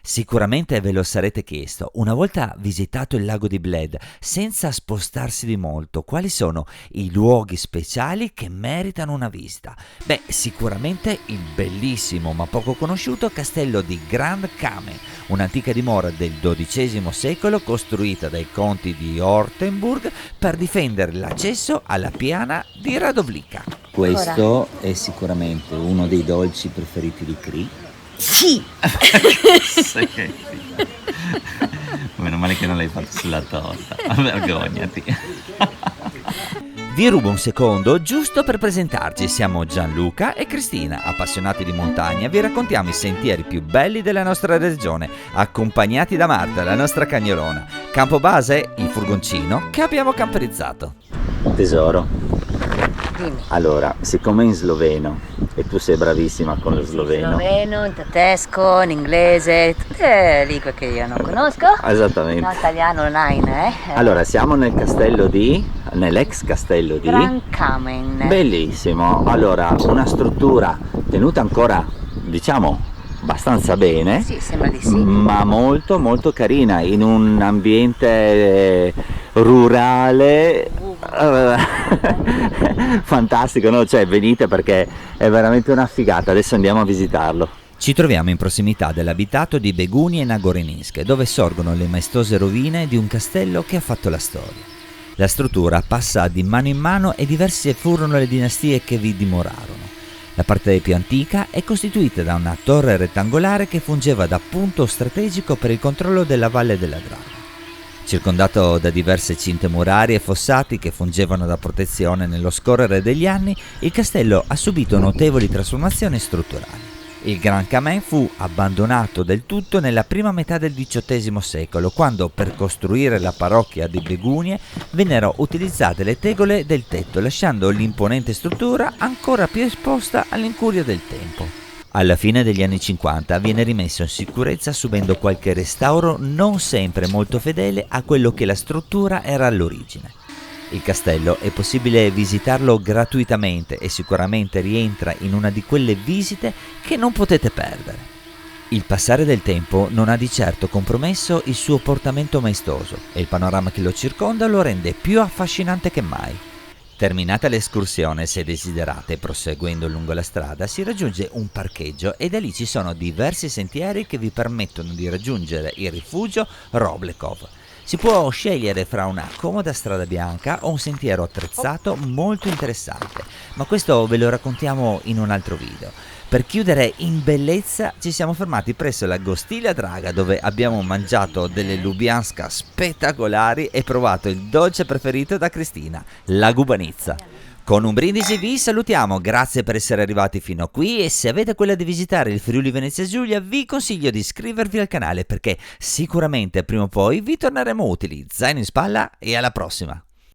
Sicuramente ve lo sarete chiesto, una volta visitato il lago di Bled, senza spostarsi di molto, quali sono i luoghi speciali che meritano una visita? Beh, sicuramente il bellissimo ma poco conosciuto castello di Grand Kamen, un'antica dimora del XII secolo costruita dai conti di Ortenburg per difendere l'accesso alla piana di Radovlika. Questo è sicuramente uno dei dolci preferiti di Cri. Sì! Sì. Meno male che non l'hai fatto sulla torta, vergognati. Vi rubo un secondo giusto per presentarci, siamo Gianluca e Cristina, appassionati di montagna, vi raccontiamo i sentieri più belli della nostra regione, accompagnati da Marta, la nostra cagnolona. Campo base, il furgoncino che abbiamo camperizzato. Tesoro, Dimmi. allora, siccome in sloveno, e tu sei bravissima con lo sloveno. Sloveno, in tedesco, in inglese, tutte lingue che io non conosco. Esattamente. No, italiano online, Allora, siamo nell'ex castello di Grand Kamen. Bellissimo. Allora, una struttura tenuta ancora, diciamo, abbastanza bene. Sì, sembra di sì. Ma molto molto carina, in un ambiente rurale. Fantastico, no? Cioè, venite perché è veramente una figata. Adesso andiamo a visitarlo. Ci troviamo in prossimità dell'abitato di Beguni e Nagoreninsk, dove sorgono le maestose rovine di un castello che ha fatto la storia. La struttura passa di mano in mano e diverse furono le dinastie che vi dimorarono. La parte più antica è costituita da una torre rettangolare che fungeva da punto strategico per il controllo della valle della Draga. Circondato da diverse cinte murarie e fossati che fungevano da protezione nello scorrere degli anni, il castello ha subito notevoli trasformazioni strutturali. Il Grand Kamen fu abbandonato del tutto nella prima metà del XVIII secolo, quando per costruire la parrocchia di Begunie vennero utilizzate le tegole del tetto, lasciando l'imponente struttura ancora più esposta all'incuria del tempo. Alla fine degli anni 50 viene rimesso in sicurezza subendo qualche restauro non sempre molto fedele a quello che la struttura era all'origine. Il castello è possibile visitarlo gratuitamente e sicuramente rientra in una di quelle visite che non potete perdere. Il passare del tempo non ha di certo compromesso il suo portamento maestoso e il panorama che lo circonda lo rende più affascinante che mai. Terminata l'escursione, se desiderate, proseguendo lungo la strada, si raggiunge un parcheggio e da lì ci sono diversi sentieri che vi permettono di raggiungere il rifugio Roblekov. Si può scegliere fra una comoda strada bianca o un sentiero attrezzato molto interessante, ma questo ve lo raccontiamo in un altro video. Per chiudere in bellezza ci siamo fermati presso la Gostila Draga, dove abbiamo mangiato delle lubianska spettacolari e provato il dolce preferito da Cristina, la gubanizza. Con un brindisi vi salutiamo, grazie per essere arrivati fino a qui e se avete quella di visitare il Friuli Venezia Giulia vi consiglio di iscrivervi al canale perché sicuramente prima o poi vi torneremo utili. Zaino in spalla e alla prossima!